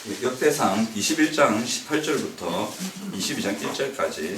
역대상 21장 18절부터 22장 1절까지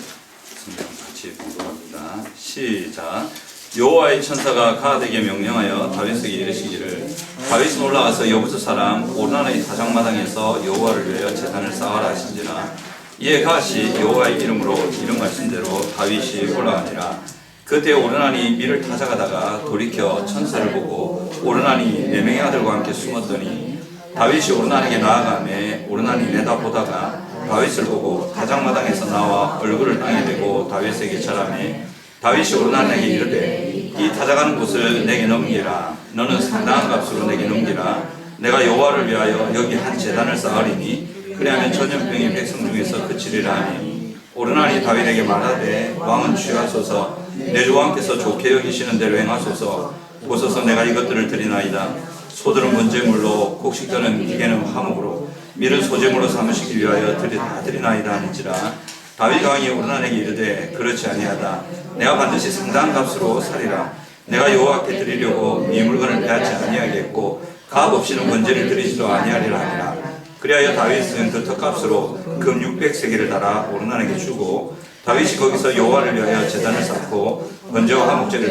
성경 같이 공부합니다. 시작. 여호와의 천사가 가드에게 명령하여 다윗에게 이르시기를 다윗은 올라가서 여부스 사람 오르나의 타작마당에서 여호와를 위하여 제단을 쌓아라 하신지라. 이에 갓이 여호와의 이름으로 이름 말씀대로 다윗이 올라가니라. 그때 오르나니 밀을 타작하다가 돌이켜 천사를 보고 오르나니 네 명의 아들과 함께 숨었더니 다윗이 오르나니에게 나아가매 오르나니 내다보다가 다윗을 보고 타작마당에서 나와 얼굴을 땅에 대고 다윗에게 절하매 다윗이 오르나니에게 이르되 이 타작하는 곳을 내게 넘기라. 너는 상당한 값으로 내게 넘기라. 내가 여호와를 위하여 여기 한 제단을 쌓으리니 그리하면 전염병이 백성 중에서 그치리라 하니 오르나니 다윗에게 말하되 왕은 취하소서 내 주 왕께서 좋게 여기시는 대로 행하소서. 보소서 내가 이것들을 드리나이다. 소들은 번제물로 곡식들은 기계는 화목으로 밀은 소제물로 삼으시기 위하여 드리나이다 하는지라. 다윗 왕이 오르나니에게 이르되 그렇지 아니하다. 내가 반드시 상당한 값으로 사리라. 내가 여호와께 드리려고 이 물건을 빼앗지 아니하겠고 값 없이는 번제를 드리지도 아니하리라 하니라. 그리하여 다윗은 그 턱값으로 금 600세겔을 달아 오르나니에게 주고 다윗이 거기서 여호와를 위하여 제단을 쌓고 번제와 화목제를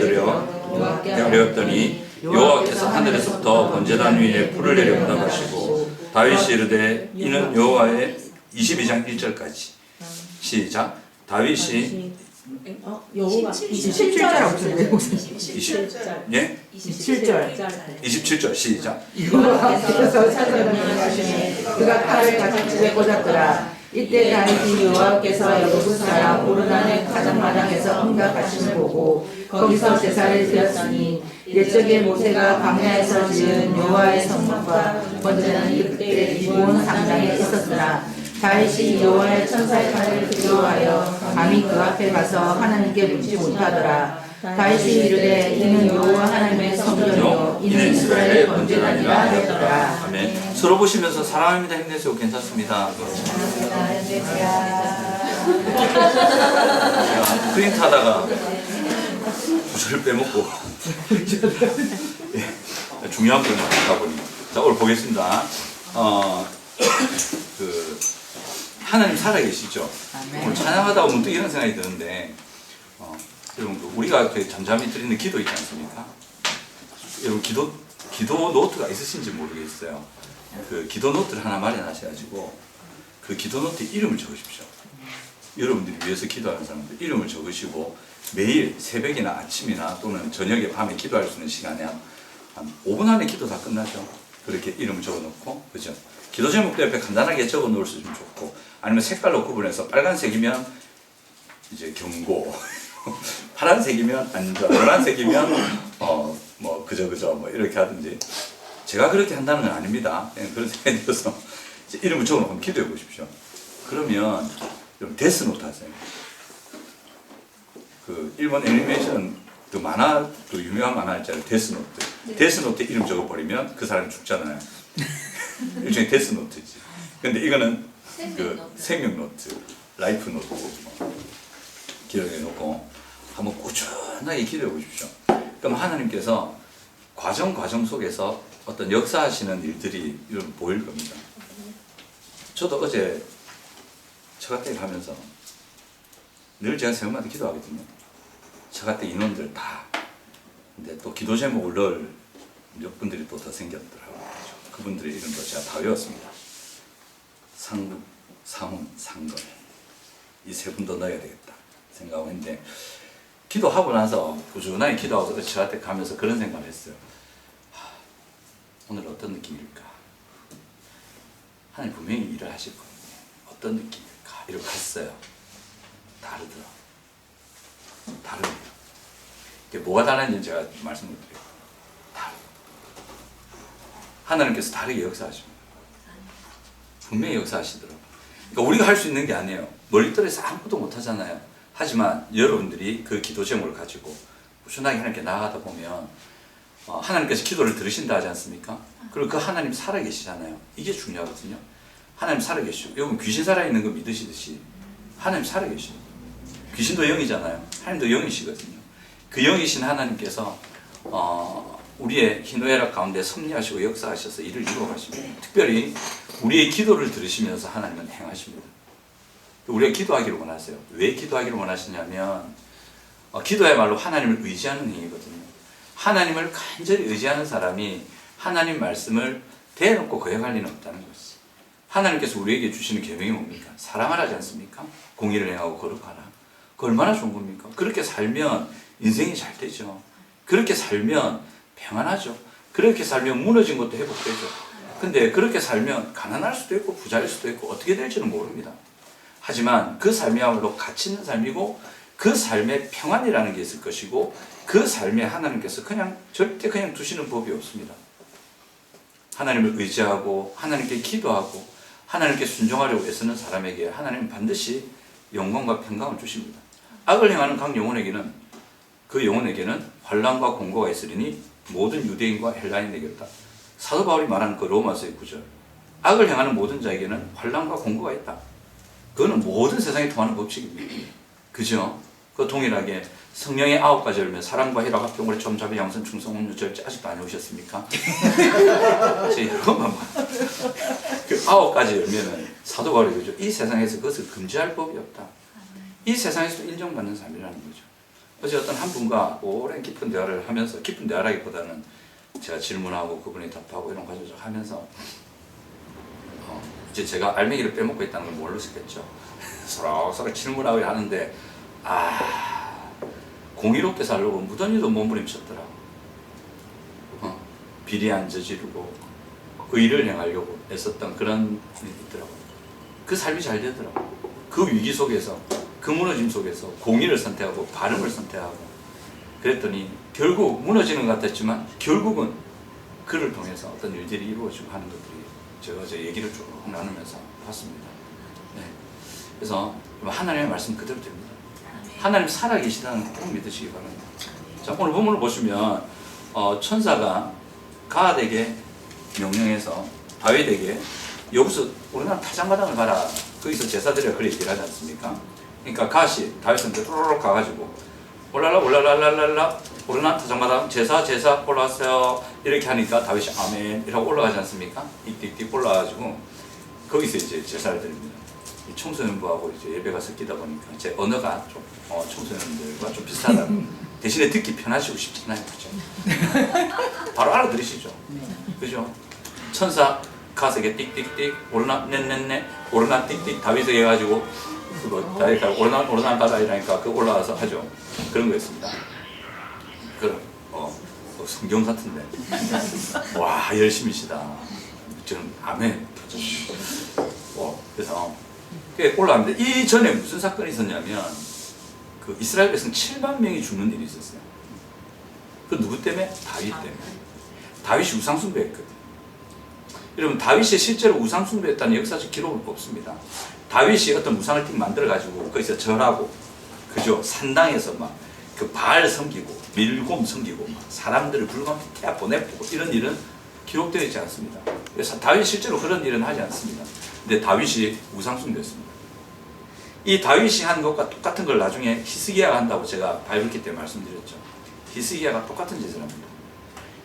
드렸더니 여호와께서 하늘에서부터 번제단 위에 불을 내려 응답하시고 다윗이 이르되 이는 여호와의 22장 1절까지 시작. 다윗이 여호와 27절 없어요. 27절 시작. 여호와께서 사자를 하시니 그가 칼을 가진 집에 꽂았더라. 이때 다윗이 여호와께서 여부스 사람 오르나네 타작마당에서 응답하심을 보고 거기서 제사를 드렸으니 옛적에 모세가 광야에서 지은 여호와의 성막과 번제는 그때 기브온 상장에 있었으나 다윗이 여호와의 천사의 칼을 두려워하여 감히 그 앞에 가서 하나님께 묻지 못하더라. 다윗이 이르되 이는 여호와 하나님의 성전이요 이는 이스라엘의 번제단이라 하였더라. 아멘. 서로 보시면서 사랑합니다. 힘내세요. 괜찮습니다. 프린트 하다가 구절을 빼먹고 중요한 부분만 하다 보니 자 오늘 보겠습니다. 하나님 살아계시죠. 오늘 찬양하다 보면 또 이런 생각이 드는데 여러분 우리가 잠잠히 드리는 기도 있지 않습니까? 여러분 기도 노트가 있으신지 모르겠어요. 그 기도 노트를 하나 마련하셔가지고 그 기도 노트에 이름을 적으십시오. 여러분들이 위해서 기도하는 사람들 이름을 적으시고 매일 새벽이나 아침이나 또는 저녁에 밤에 기도할 수 있는 시간에 한 5분 안에 기도 다 끝나죠. 그렇게 이름을 적어놓고 그죠? 기도 제목도 옆에 간단하게 적어 놓을 수 있으면 좋고 아니면 색깔로 구분해서 빨간색이면 이제 경고 파란색이면 안전, 노란색이면 뭐 그저 뭐 이렇게 하든지 제가 그렇게 한다는 건 아닙니다. 그런 생각이 들어서 이름을 적어놓고 기도해 보십시오. 그러면 좀 데스노트 하세요. 그 일본 애니메이션 그 만화 그 유명한 만화 있잖아요. 데스노트. 데스노트에 이름 적어버리면 그 사람이 죽잖아요. 일종의 데스노트지. 근데 이거는 그 생명노트, 라이프노트 기록해 놓고 한번 꾸준하게 기도해 보십시오. 그럼 하나님께서 과정 속에서 어떤 역사하시는 일들이 이런 보일 겁니다. 저도 어제 처가댁 가면서 늘 제가 새벽마다 기도하거든요. 처가댁 인원들 다. 근데 또 기도 제목을 넣을 몇 분들이 또 더 생겼더라고요. 그분들의 이름도 제가 다 외웠습니다. 상국, 상훈, 상걸. 이 세 분도 넣어야 되겠다 생각하고 했는데 기도하고 나서 꾸준하게 기도하고 저한테 가면서 그런 생각을 했어요. 오늘 어떤 느낌일까? 하나님 분명히 일을 하실 거예요. 어떤 느낌일까? 이러고 갔어요. 다르더라. 다릅니다. 이게 뭐가 다른지 제가 말씀을 드려요. 하나님께서 다르게 역사하십니다. 분명히 역사하시더라고요. 그러니까 우리가 할 수 있는 게 아니에요. 멀리 떨어져서 아무것도 못 하잖아요. 하지만 여러분들이 그 기도 제목을 가지고 꾸준하게 하나님께 나아가다 보면 하나님께서 기도를 들으신다 하지 않습니까? 그리고 그 하나님 살아계시잖아요. 이게 중요하거든요. 하나님 살아계시고 여러분 귀신 살아있는 거 믿으시듯이 하나님 살아계시고 귀신도 영이잖아요. 하나님도 영이시거든요. 그 영이신 하나님께서 우리의 희노애락 가운데 섭리하시고 역사하셔서 일을 이루어 가십니다. 특별히 우리의 기도를 들으시면서 하나님은 행하십니다. 우리가 기도하기를 원하세요. 왜 기도하기를 원하시냐면 기도야말로 하나님을 의지하는 행위거든요. 하나님을 간절히 의지하는 사람이 하나님 말씀을 대놓고 거역할 리는 없다는 것이. 하나님께서 우리에게 주시는 계명이 뭡니까? 사랑하라 하지 않습니까? 공의를 행하고 거룩하라. 그 얼마나 좋은 겁니까? 그렇게 살면 인생이 잘 되죠. 그렇게 살면 평안하죠. 그렇게 살면 무너진 것도 회복되죠. 근데 그렇게 살면 가난할 수도 있고 부자일 수도 있고 어떻게 될지는 모릅니다. 하지만 그 삶이야말로 가치 있는 삶이고 그 삶에 평안이라는 게 있을 것이고 그 삶에 하나님께서 절대 그냥 두시는 법이 없습니다. 하나님을 의지하고 하나님께 기도하고 하나님께 순종하려고 애쓰는 사람에게 하나님은 반드시 영광과 평강을 주십니다. 악을 행하는 각 영혼에게는 그 영혼에게는 환난과 공고가 있으리니 모든 유대인과 헬라인에게로다. 사도 바울이 말하는 그 로마서의 9절. 악을 행하는 모든 자에게는 환난과 공고가 있다. 그거는 모든 세상에 통하는 법칙입니다. 그죠? 그 동일하게 성령의 9가지 열매, 사랑과 희락, 합평, 오래, 점, 자비, 양선, 충성, 온유, 절제 아직도 안 해오셨습니까? 제 여러분만 그 9가지 열매는 사도 바울이 그죠? 이 세상에서 그것을 금지할 법이 없다. 이 세상에서도 인정받는 삶이라는 거죠. 어제 어떤 한 분과 오랜 깊은 대화를 하면서, 깊은 대화라기보다는 제가 질문하고 그분이 답하고 이런 과정을 하면서 이제 제가 알맹이를 빼먹고 있다는 걸 모르셨겠죠. 서로 질문하고 하는데 공의롭게 살려고 무던히도 몸부림쳤더라고. 비리 안 저지르고 의를 행하려고 애썼던 그런 일이 있더라고요. 그 삶이 잘 되더라고요. 그 위기 속에서, 그 무너짐 속에서 공의를 선택하고 바름을 선택하고 그랬더니 결국 무너지는 것 같았지만 결국은 그를 통해서 어떤 일들이 이루어지고 하는 것들이 제가 어제 얘기를 쭉 나누면서 봤습니다. 네. 그래서 하나님의 말씀 그대로 됩니다. 하나님 살아계시다는 꼭 믿으시기 바랍니다. 자, 오늘 본문을 보시면 천사가 가앗에게 명령해서 다윗에게 여기서 우리나라 타작마당을 가라. 거기서 제사드려야 그래 얘기를 하지 않습니까? 그러니까 가앗이 다윗한테 또로록 가가지고 올라라 오르난 타작마당 제사 올라왔어요. 이렇게 하니까 다윗이 아멘 이라고 올라가지 않습니까? 띡띡띡 올라가지고 거기서 이제 제사를 드립니다. 이 청소년부하고 이제 예배가 섞이다 보니까 제 언어가 좀 청소년들과 좀 비슷하다. 대신에 듣기 편하시고 싶잖아요, 그죠? 바로 알아들으시죠, 그죠? 천사 가석에 띡띡띡 오르나 넷넷넷 오르나 띡띡 다윗에게 해가지고 그거 다윗가 오르나 가다 이러니까 그 올라가서 하죠. 그런 거였습니다. 성경 같은데. 와, 열심히시다. 저는 아멘. 그래서 올라왔는데 이 전에 무슨 사건이 있었냐면 그 이스라엘 백성 7만 명이 죽는 일이 있었어요. 그 누구 때문에? 다윗 때문에. 다윗이 우상숭배했거든요. 여러분, 다윗이 실제로 우상숭배했다는 역사적 기록은 없습니다. 다윗이 어떤 우상을 틱 만들어가지고 거기서 절하고, 그죠? 산당에서 막 그 바알 섬기고, 밀곰 섬기고, 막 사람들을 불감 태아 보내고 이런 일은 기록되어 있지 않습니다. 그래서 다윗이 실제로 그런 일은 하지 않습니다. 근데 다윗이 우상숭배했습니다. 이 다윗이 한 것과 똑같은 걸 나중에 히스기야가 한다고 제가 바이블기 때 말씀드렸죠. 히스기야가 똑같은 짓을 합니다.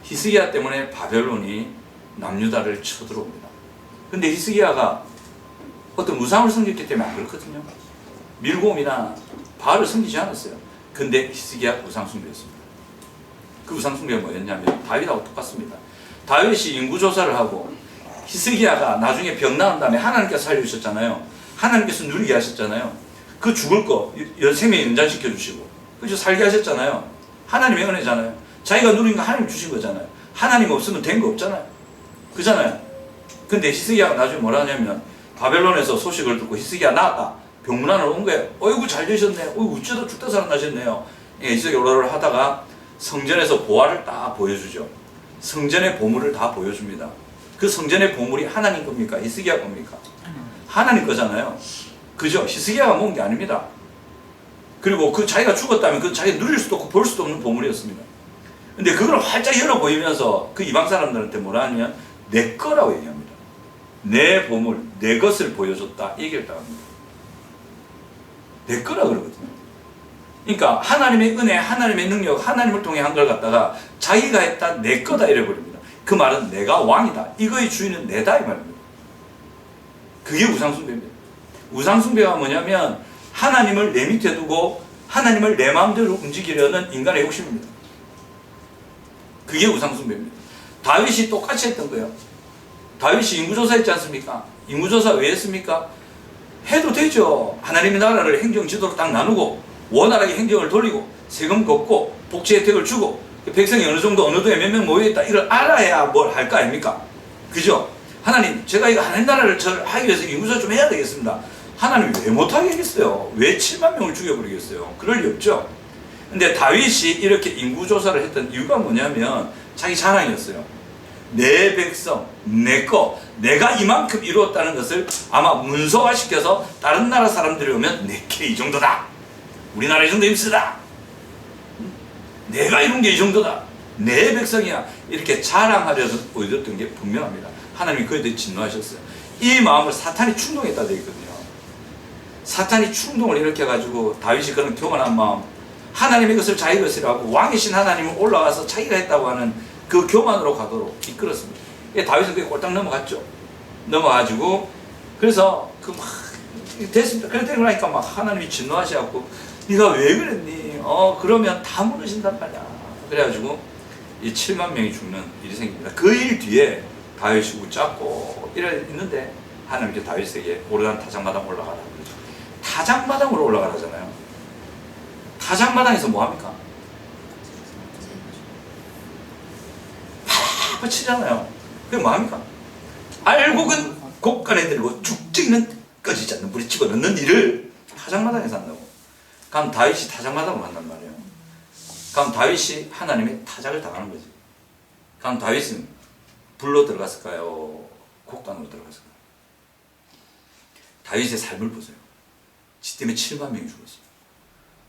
히스기야 때문에 바벨론이 남유다를 쳐들어옵니다. 근데 히스기야가 어떤 우상을 섬겼기 때문에 안 그렇거든요. 밀곰이나 바알을 섬기지 않았어요. 근데 히스기야 우상숭배였습니다. 그 우상숭배가 뭐였냐면 다윗하고 똑같습니다. 다윗이 인구조사를 하고 히스기야가 나중에 병 나은 다음에 하나님께서 살려주셨잖아요. 하나님께서 누리게 하셨잖아요. 그 죽을 거 생명 연장시켜 주시고 그죠? 살게 하셨잖아요. 하나님의 은혜잖아요. 자기가 누린 거 하나님 주신 거잖아요. 하나님 없으면 된 거 없잖아요. 그잖아요. 근데 히스기야가 나중에 뭐라 하냐면 바벨론에서 소식을 듣고 히스기야 나왔다. 병문안으로 온 거예요. 어이구 잘 되셨네. 어이구 어쩌다 죽다 살아나셨네요. 히스기야 오라를 하다가 성전에서 보화를 다 보여주죠. 성전의 보물을 다 보여줍니다. 그 성전의 보물이 하나님 겁니까? 히스기야 겁니까? 하나님 거잖아요. 그죠? 히스기야가 모은 게 아닙니다. 그리고 그 자기가 죽었다면 그 자기가 누릴 수도 없고 볼 수도 없는 보물이었습니다. 근데 그걸 활짝 열어 보이면서 그 이방 사람들한테 뭐라 하냐면 내 거라고 얘기합니다. 내 보물, 내 것을 보여줬다. 얘기를 당합니다. 내 거라 그러거든요. 그러니까 하나님의 은혜, 하나님의 능력, 하나님을 통해 한 걸 갖다가 자기가 했다, 내 거다 이래버립니다. 그 말은 내가 왕이다. 이거의 주인은 내다 이 말입니다. 그게 우상숭배입니다. 우상숭배가 뭐냐면 하나님을 내 밑에 두고 하나님을 내 마음대로 움직이려는 인간의 욕심입니다. 그게 우상숭배입니다. 다윗이 똑같이 했던 거예요. 다윗이 인구조사 했지 않습니까? 인구조사 왜 했습니까? 해도 되죠. 하나님의 나라를 행정지도로 딱 나누고 원활하게 행정을 돌리고 세금 걷고 복지 혜택을 주고 백성이 어느 정도 어느 도에 몇 명 모여있다 이걸 알아야 뭘 할 거 아닙니까? 그죠? 하나님 제가 이거 하나님 나라를 하기 위해서 인구조사 좀 해야 되겠습니다. 하나님이 왜 못하겠어요? 왜 7만 명을 죽여버리겠어요? 그럴 리 없죠. 근데 다윗이 이렇게 인구조사를 했던 이유가 뭐냐면 자기 자랑이었어요. 내 백성, 내 거, 내가 이만큼 이루었다는 것을 아마 문서화시켜서 다른 나라 사람들이 오면 내게 이 정도다. 우리나라 이 정도 힘쓰다. 내가 이룬 게 이 정도다. 내 백성이야. 이렇게 자랑하려서 보여줬던 게 분명합니다. 하나님이 그에 대해 진노하셨어요. 이 마음을 사탄이 충동했다 되어 있거든요. 사탄이 충동을 일으켜가지고 다윗이 그런 교만한 마음, 하나님의 것을 자기 것이라고 왕이신 하나님은 올라가서 자기가 했다고 하는 그 교만으로 가도록 이끌었습니다. 다윗은 그게 꼴딱 넘어갔죠. 넘어가지고 그래서 그 막 됐습니다. 그래 되고 나니까 막 하나님이 진노하셔갖고 네가 왜 그랬니? 그러면 다 무너진단 말이야. 그래가지고 이 7만 명이 죽는 일이 생깁니다. 그 일 뒤에 다윗이 웃잡고 이래 있는데 하나님께 다윗에게 오르간 타작마당 올라가라 그러죠. 타작마당으로 올라가라잖아요. 타작마당에서 뭐합니까? 팍 치잖아요. 그게 뭐합니까? 알곡은 곡간에 들고 죽지는 꺼지지 않는 물에 집어넣는 일을 타작마당에서 한다고. 그럼 다윗이 타작마당으로 간단 말이에요. 그럼 다윗이 하나님의 타작을 당하는 거지. 그럼 다윗은 불로 들어갔을까요? 곡간으로 들어갔을까요? 다윗의 삶을 보세요. 지 때문에 7만 명이 죽었어요.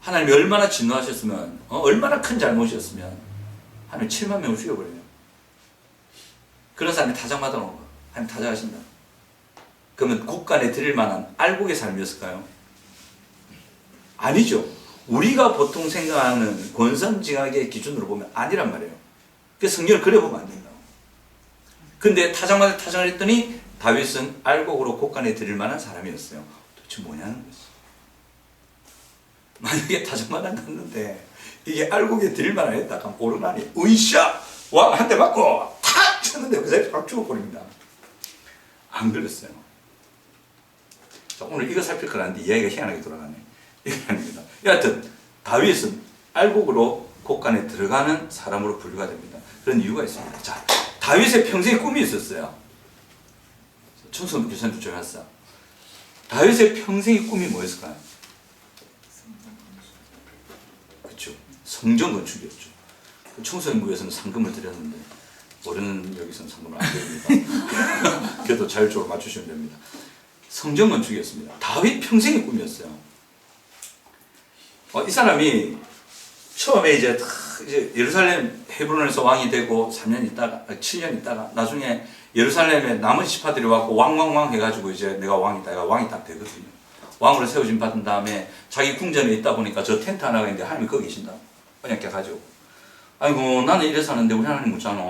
하나님이 얼마나 진노하셨으면, 얼마나 큰 잘못이었으면 하나님이 7만 명을 죽여버려요. 그런 사람이 타작마당으로 가. 하나님 타작하신다. 그러면 곡간에 드릴 만한 알곡의 삶이었을까요? 아니죠. 우리가 보통 생각하는 권선징악의 기준으로 보면 아니란 말이에요. 그래서 성경을 그려보면 안 된다고. 근데 타작마당 타작을 했더니 다윗은 알곡으로 곡간에 드릴 만한 사람이었어요. 도대체 뭐냐는 거지. 만약에 타작마당 갔는데 이게 알곡에 드릴 만한 했다 그럼 오르나니 으이샤 왕 한 대 맞고 탁 쳤는데 그 자리에 팍 죽어버립니다. 안 그랬어요. 자, 오늘 이거 살필 거라는데 이야기가 희한하게 돌아가네. 이거 아닙니다. 여하튼 다윗은 알곡으로 곡간에 들어가는 사람으로 분류가 됩니다. 그런 이유가 있습니다. 자, 다윗의 평생에 꿈이 있었어요. 청소년 교사님 조용히 하세요. 다윗의 평생의 꿈이 뭐였을까요? 그렇죠. 성전 건축이었죠. 청소년부에서는 상금을 드렸는데 모르는 여기서는 상금을 안 드립니다. 그래도 자율적으로 맞추시면 됩니다. 성전 건축이었습니다. 다윗 평생의 꿈이었어요. 이 사람이 처음에 이제 예루살렘 헤브론에서 왕이 되고 3년 있다가 7년 있다가 나중에 예루살렘에 나머지 지파들이 와서 왕 해가지고 이제 내가 왕이다. 내가 왕이 딱 되거든요. 왕으로 세워진 받은 다음에 자기 궁전에 있다 보니까 저 텐트 하나가 있는데 하나님이 거기 계신다. 그냥 가지고 아이고 나는 이래 사는데 우리 하나님 묻잖아.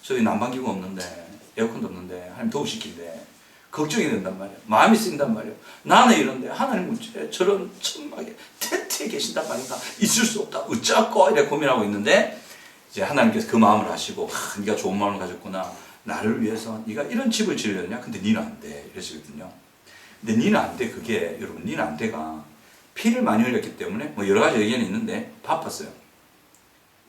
저기 난방기구 없는데 에어컨도 없는데 하나님 더우시긴데 걱정이 된단 말이야. 마음이 쓰인단 말이야. 나는 이런데 하나님 어째 저런 천막에 텐트에 계신단 말인가. 있을 수 없다. 어쩌고 이래 고민하고 있는데 이제 하나님께서 그 마음을 아시고 네가 좋은 마음을 가졌구나. 나를 위해서 네가 이런 집을 지으려냐? 근데 니는 안 돼. 이러시거든요. 근데 니는 안 돼. 그게 여러분 니는 안 돼가 피를 많이 흘렸기 때문에 뭐 여러 가지 의견이 있는데 바빴어요.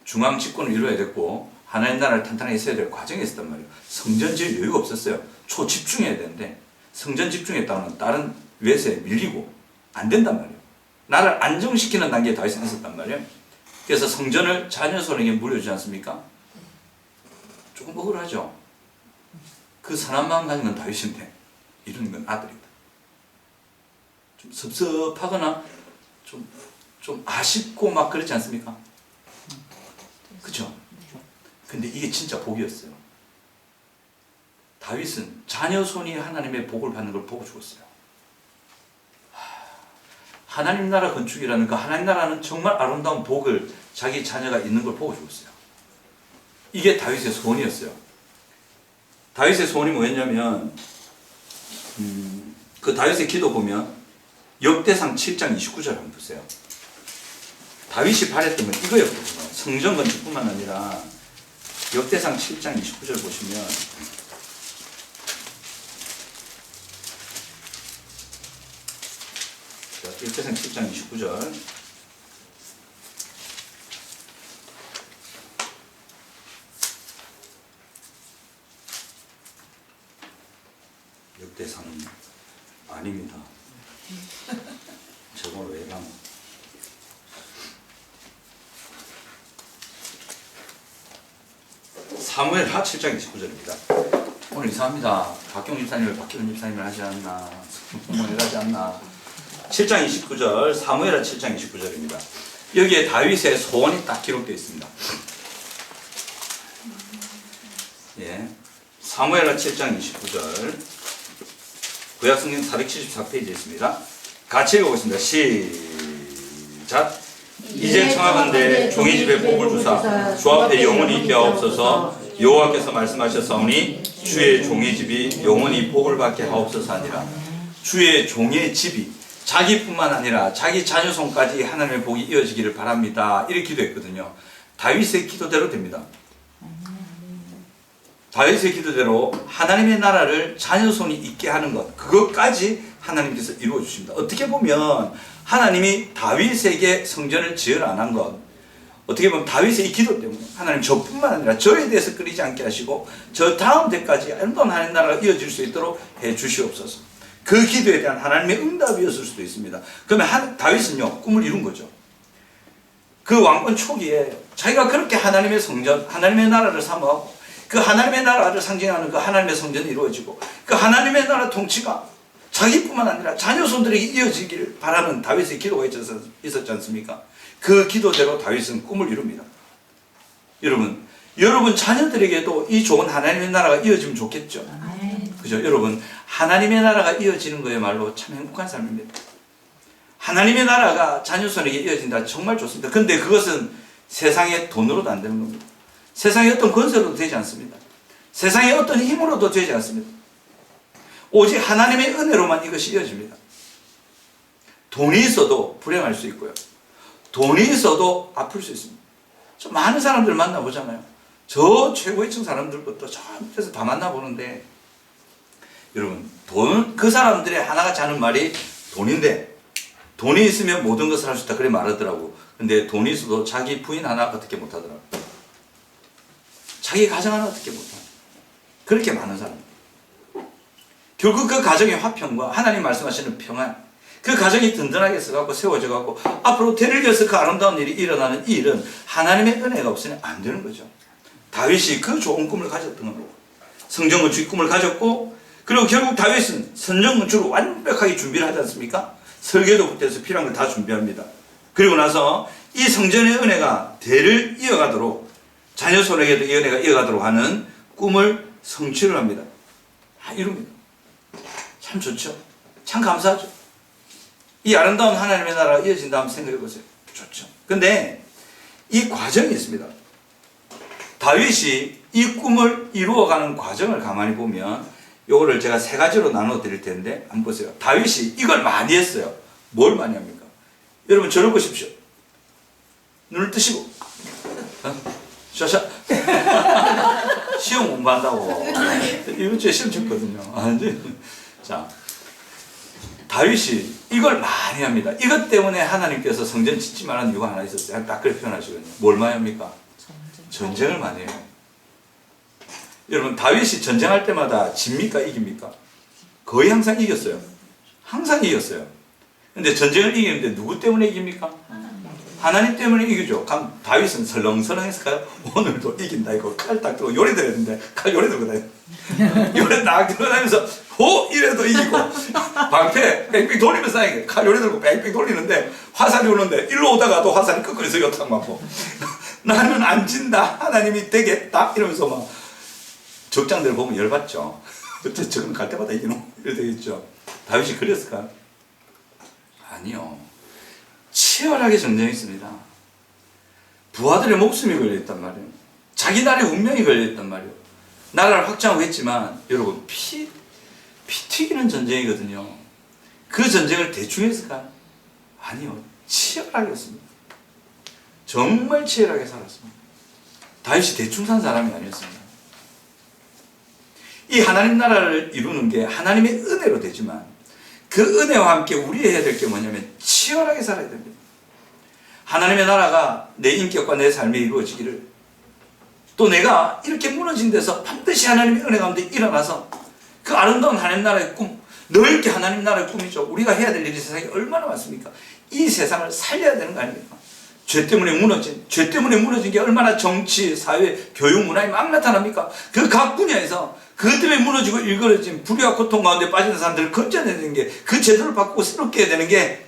중앙 집권을 이루어야 됐고 하나님 나라를 탄탄하게 있어야 될 과정이 있었단 말이에요. 성전 지을 여유가 없었어요. 초집중해야 되는데 성전 집중했다는 다른 외세에 밀리고 안 된단 말이에요. 나라를 안정시키는 단계에 다윗은 있었단 말이에요. 그래서 성전을 자녀 손에게 물려주지 않습니까? 조금 억울하죠. 그 선한 마음 가진 건 다윗인데 이런 건 아들이다. 좀 섭섭하거나 좀 아쉽고 막 그렇지 않습니까? 그렇죠? 근데 이게 진짜 복이었어요. 다윗은 자녀 손이 하나님의 복을 받는 걸 보고 죽었어요. 하나님 나라 건축이라는 그 하나님 나라는 정말 아름다운 복을 자기 자녀가 있는 걸 보고 죽었어요. 이게 다윗의 소원이었어요. 다윗의 소원이 뭐였냐면 그 다윗의 기도 보면 역대상 7장 29절 한번 보세요. 다윗이 바랬던 건 이거였거든요. 성전 건축뿐만 아니라 역대상 7장 29절 보시면 역대상 7장 29절 역대상 아닙니다. 저걸 왜 가면 사무엘하 7장 29절입니다. 오늘 이상합니다. 박경훈 집사님을 박기훈 집사님을 하지 않나, 하지 않나. 7장 29절, 사무엘하 7장 29절입니다. 여기에 다윗의 소원이 딱 기록되어 있습니다. 예, 사무엘하 7장 29절, 구약성경 474페이지에 있습니다. 같이 읽어보겠습니다. 시작. 이제 청하건대 종의 집에 복을 주사 주 앞에 영원히 있게 하옵소서. 여호와께서 말씀하셨사오니 주의 종의 집이 영원히 복을 받게 하옵소서 하니라. 주의 종의 집이 자기뿐만 아니라 자기 자녀손까지 하나님의 복이 이어지기를 바랍니다. 이렇게 기도했거든요. 다윗의 기도대로 됩니다. 다윗의 기도대로 하나님의 나라를 자녀손이 있게 하는 것, 그것까지 하나님께서 이루어 주십니다. 어떻게 보면 하나님이 다윗에게 성전을 지으라 안 한 것, 어떻게 보면 다윗의 이 기도 때문에 하나님 저뿐만 아니라 저에 대해서 끊이지 않게 하시고 저 다음 때까지 아름다운 하나님 나라가 이어질 수 있도록 해 주시옵소서. 그 기도에 대한 하나님의 응답이었을 수도 있습니다. 그러면 다윗은요, 꿈을 이룬 거죠. 그 왕권 초기에 자기가 그렇게 하나님의 성전, 하나님의 나라를 사모하고 그 하나님의 나라를 상징하는 그 하나님의 성전이 이루어지고 그 하나님의 나라 통치가 자기뿐만 아니라 자녀손들에게 이어지기를 바라는 다윗의 기도가 있었지 않습니까? 그 기도대로 다윗은 꿈을 이룹니다. 여러분 자녀들에게도 이 좋은 하나님의 나라가 이어지면 좋겠죠? 그죠? 여러분, 하나님의 나라가 이어지는 거야말로 참 행복한 삶입니다. 하나님의 나라가 자녀손에게 이어진다, 정말 좋습니다. 근데 그것은 세상의 돈으로도 안 되는 겁니다. 세상의 어떤 건설로도 되지 않습니다. 세상의 어떤 힘으로도 되지 않습니다. 오직 하나님의 은혜로만 이것이 이어집니다. 돈이 있어도 불행할 수 있고요. 돈이 있어도 아플 수 있습니다. 저 많은 사람들 만나보잖아요. 저 최고위층 사람들부터 저 밑에서 다 만나보는데, 여러분, 그 사람들의 하나같이 하는 말이 돈인데, 돈이 있으면 모든 것을 할 수 있다, 그래 말하더라고. 근데 돈이 있어도 자기 부인 하나 어떻게 못하더라고. 자기 가정 하나 어떻게 못하나. 그렇게 많은 사람. 결국 그 가정의 화평과 하나님 말씀하시는 평안, 그 가정이 든든하게 서갖고 세워져갖고 앞으로 대를 이어서 그 아름다운 일이 일어나는 이 일은 하나님의 은혜가 없으면 안 되는 거죠. 다윗이 그 좋은 꿈을 가졌던 겁니다. 성전 건축의 꿈을 가졌고, 그리고 결국 다윗은 성전 건축을 완벽하게 준비를 하지 않습니까? 설계도부터 해서 필요한 걸 다 준비합니다. 그리고 나서 이 성전의 은혜가 대를 이어가도록, 자녀손에게도 이 은혜가 이어가도록 하는 꿈을 성취를 합니다. 이룹니다. 참 좋죠. 참 감사하죠. 이 아름다운 하나님의 나라가 이어진다 한번 생각해 보세요. 좋죠. 근데 이 과정이 있습니다. 다윗이 이 꿈을 이루어가는 과정을 가만히 보면, 요거를 제가 세 가지로 나눠 드릴 텐데 한번 보세요. 다윗이 이걸 많이 했어요. 뭘 많이 합니까? 여러분 저를 보십시오. 눈을 뜨시고 샤샤 시험 공부한다고 이번 주에 시험 쳤거든요. 자, 다윗이 이걸 많이 합니다. 이것 때문에 하나님께서 성전 짓지 말라는 이유가 하나 있었어요. 딱 그렇게 표현하시거든요. 뭘 많이 합니까? 전쟁을 많이 해요. 여러분, 다윗이 전쟁할 때마다 집니까? 이깁니까? 거의 항상 이겼어요. 항상 이겼어요. 근데 전쟁을 이기는데 누구 때문에 이깁니까? 하나님 때문에 이기죠. 그럼 다윗은 설렁설렁해서 오늘도 이긴다 이거 칼 딱 들고 요리 들었는데 칼 요리 들고 다녀. 요리 딱 들고 다니면서 이래도 이기고 방패 뺑뺑 돌리면서 칼 요리 들고 뺑뺑 돌리는데 화살이 오는데 일로 오다가도 화살이 끄끄러서 여탕 맞고 나는 안 진다, 하나님이 되겠다 이러면서 막 적장들 보면 열받죠. 저건 갈 때마다 이기노 이래 되겠죠. 다윗이 그랬을까? 아니요. 치열하게 전쟁했습니다. 부하들의 목숨이 걸려있단 말이에요. 자기 나라의 운명이 걸려있단 말이에요. 나라를 확장하고 했지만 여러분 피 튀기는 전쟁이거든요. 그 전쟁을 대충 했을까요? 아니요. 치열하게 했습니다. 정말 치열하게 살았습니다. 다윗이 대충 산 사람이 아니었습니다. 이 하나님 나라를 이루는 게 하나님의 은혜로 되지만 그 은혜와 함께 우리 해야 될 게 뭐냐면 치열하게 살아야 됩니다. 하나님의 나라가 내 인격과 내 삶에 이루어지기를, 또 내가 이렇게 무너진 데서 반드시 하나님의 은혜 가운데 일어나서 그 아름다운 하나님 나라의 꿈, 넓게 하나님 나라의 꿈이죠. 우리가 해야 될 일이 세상에 얼마나 많습니까? 이 세상을 살려야 되는 거 아닙니까? 죄 때문에 무너진 게 얼마나 정치, 사회, 교육, 문화에 막 나타납니까? 그 각 분야에서 그것 때문에 무너지고 일그러진 불의와 고통 가운데 빠지는 사람들을 건져내는 게, 그 제도를 바꾸고 새롭게 해야 되는 게,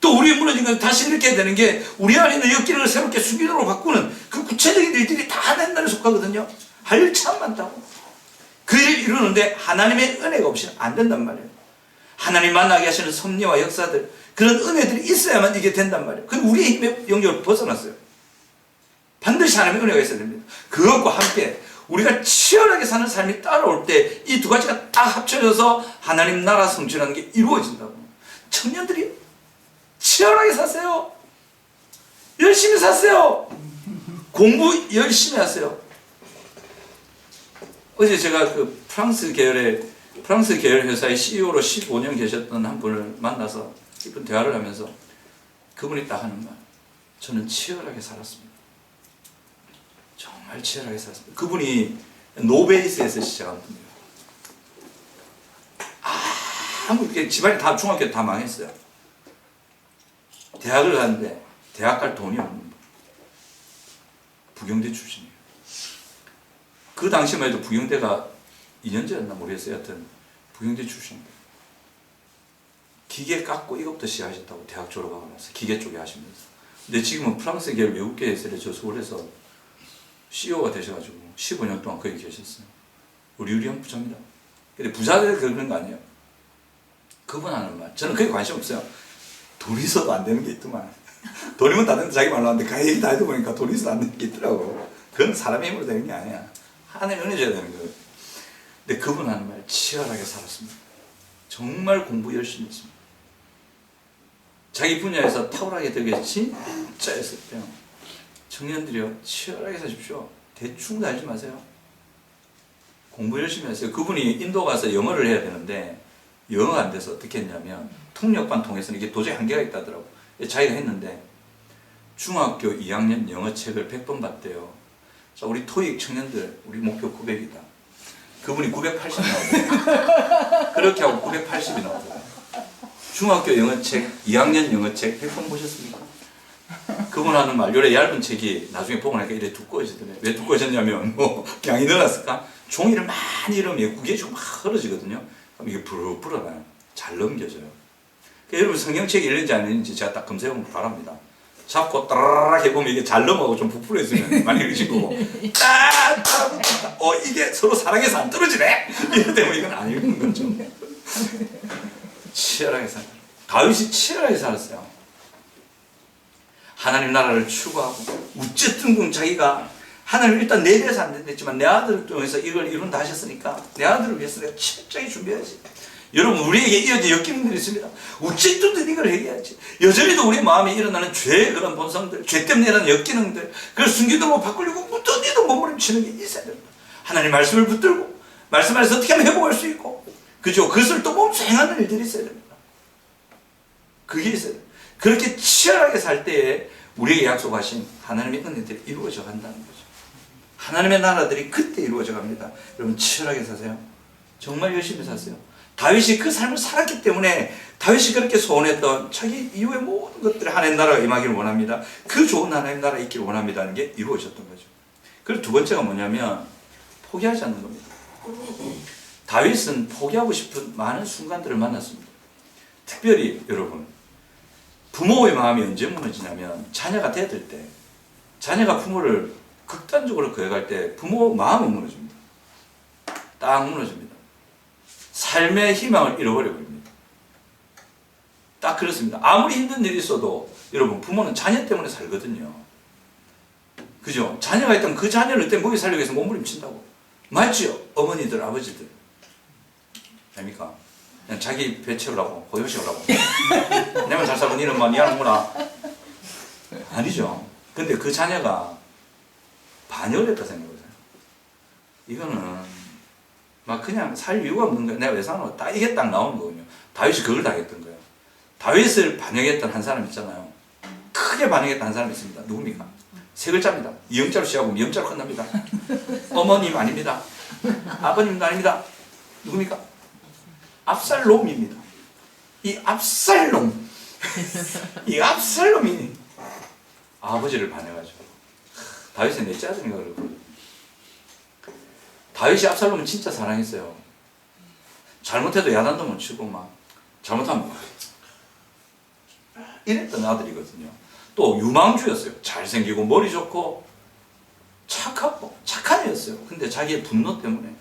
또 우리의 무너진 걸 다시 일으켜야 되는 게, 우리 안에 있는 엮기를 새롭게 수기도로 바꾸는 그 구체적인 일들이 다 하나님 나라에 속하거든요. 할 일 참 많다고. 그 일을 이루는데 하나님의 은혜가 없이는 안 된단 말이에요. 하나님 만나게 하시는 섭리와 역사들, 그런 은혜들이 있어야만 이게 된단 말이에요. 그건 우리의 힘의 영역을 벗어났어요. 반드시 하나님의 은혜가 있어야 됩니다. 그것과 함께 우리가 치열하게 사는 삶이 따라올 때 이 두 가지가 딱 합쳐져서 하나님 나라 성취라는 게 이루어진다고. 청년들이 치열하게 사세요. 열심히 사세요. 공부 열심히 하세요. 어제 제가 그 프랑스 계열 회사의 CEO로 15년 계셨던 한 분을 만나서 깊은 대화를 하면서 그분이 딱 하는 말, 저는 치열하게 살았습니다. 정말 치열하게 살았습니다. 그분이 노베이스에서 시작한 분이에요. 한국 집안이 다 중학교 다 망했어요. 대학을 갔는데 대학 갈 돈이 없는 분. 부경대 출신이에요. 그 당시만 해도 부경대가 2년제였나 모르겠어요. 하여튼 부경대 출신입니다. 기계 깎고 이것부터 시작하셨다고, 대학 졸업하고 나서 기계 쪽에 하시면서. 근데 지금은 프랑스 계열 외국계에서 저수를 해서 CEO가 되셔가지고 15년 동안 거기 계셨어요. 의리의리한 부자입니다. 근데 부자들 그런 거 아니에요. 그분 하는 말, 저는 그게 관심 없어요. 돈 있어도 안 되는 게 있더만. 돈이면 다 되는데 자기 말로 하는데 그 얘기 다 해도 보니까 돈 있어도 안 되는 게 있더라고. 그건 사람의 힘으로 되는 게 아니야. 하나님 은혜 줘야 되는 거예요. 근데 그분 하는 말, 치열하게 살았습니다. 정말 공부 열심히 했습니다. 자기 분야에서 탁월하게 되게 진짜 했을 때요. 청년들이요, 치열하게 사십시오. 대충 살지 마세요. 공부 열심히 하세요. 그분이 인도 가서 영어를 해야 되는데 영어가 안 돼서 어떻게 했냐면 통역반 통해서는 이게 도저히 한계가 있다더라고. 자기가 했는데 중학교 2학년 영어 책을 100번 봤대요. 자, 우리 토익 청년들, 우리 목표 900이다. 그분이 980 나오더라고요. 그렇게 하고 980이 나오더라고요. 중학교 영어책, 2학년 영어책 100번 보셨습니까? 그분 하는 말, 요래 얇은 책이 나중에 보고 나니까 이래 두꺼워지더래요. 왜 두꺼워졌냐면, 양이 늘었을까? 종이를 많이 이러면 그게 좀 막 흐러지거든요. 그럼 이게 불어나요. 잘 넘겨져요. 그러니까 여러분 성경책이 읽는지 안 읽는지 제가 딱 검색해보면 바랍니다. 잡고 따라락 해보면 이게 잘 넘어가고 좀 부풀어있으면 많이 읽으신 거고, 이게 서로 사랑해서 안 떨어지네? 이럴 때면 이건 안 읽는 거죠. 치열하게 살아요. 다윗이 치열하게 살았어요. 하나님 나라를 추구하고, 어쨌든 자기가 하나님 일단 내 대해서 안 됐지만 내 아들을 통해서 이걸 이룬다 하셨으니까 내 아들을 위해서 내가 철저히 준비해야지. 여러분, 우리에게 이어져 엮이는 일이 있습니다. 어쨌든 이걸 해야지. 여전히도 우리 마음에 일어나는 죄의 그런 본성들, 죄 때문에 일어나는 엮이는 들, 그걸 숨기도록 바꾸려고 어디든 몸부림치는 게 있어야 됩니다. 하나님 말씀을 붙들고, 말씀 안에서 어떻게 하면 회복할 수 있고, 그죠? 그것을 또 몸소 행하는 일들이 있어야 됩니다. 그게 있어야 됩니다. 그렇게 치열하게 살 때에 우리에게 약속하신 하나님의 은혜들이 이루어져 간다는 거죠. 하나님의 나라들이 그때 이루어져 갑니다. 여러분, 치열하게 사세요. 정말 열심히 사세요. 다윗이 그 삶을 살았기 때문에 다윗이 그렇게 소원했던 자기 이후의 모든 것들이 하나님 나라가 임하기를 원합니다. 그 좋은 하나님 나라가 있기를 원합니다는 게 이루어졌던 거죠. 그리고 두 번째가 뭐냐면 포기하지 않는 겁니다. 다윗은 포기하고 싶은 많은 순간들을 만났습니다. 특별히 여러분, 부모의 마음이 언제 무너지냐면 자녀가 대들 때, 자녀가 부모를 극단적으로 거역할 때 부모 마음이 무너집니다. 딱 무너집니다. 삶의 희망을 잃어버려 버립니다. 딱 그렇습니다. 아무리 힘든 일이 있어도 여러분, 부모는 자녀 때문에 살거든요. 그죠? 자녀가 있다면 그 자녀를 어떻게 먹여 살리기 위해서 몸부림친다고. 맞죠? 어머니들, 아버지들. 됩니까? 그냥 자기 배 채우라고, 고요 채우라고. 내만 잘 살고 니는 뭐 니하는구나. 아니죠. 근데 그 자녀가 반역을 했다 생각해보세요. 이거는 막 그냥 살 이유가 없는 거예요. 내가 왜 사노? 딱 이게 딱 나오는 거거든요. 다윗이 그걸 당했던 거예요. 다윗을 반역했던 한 사람 있잖아요. 크게 반역했던 한 사람이 있습니다. 누굽니까? 세 글자입니다. 이영자로 시작하고 미영자로 끝납니다. 어머님 아닙니다. 아버님도 아닙니다. 누굽니까? 압살롬입니다. 이 압살롬, 이 압살롬이 아버지를 반해가지고 다윗의 내 짜증이가 그렇거든요. 다윗이 압살롬을 진짜 사랑했어요. 잘못해도 야단도 못 치고 막 잘못하면 이랬던 아들이거든요. 또 유망주였어요. 잘생기고 머리 좋고 착하고 착한 애였어요. 근데 자기의 분노 때문에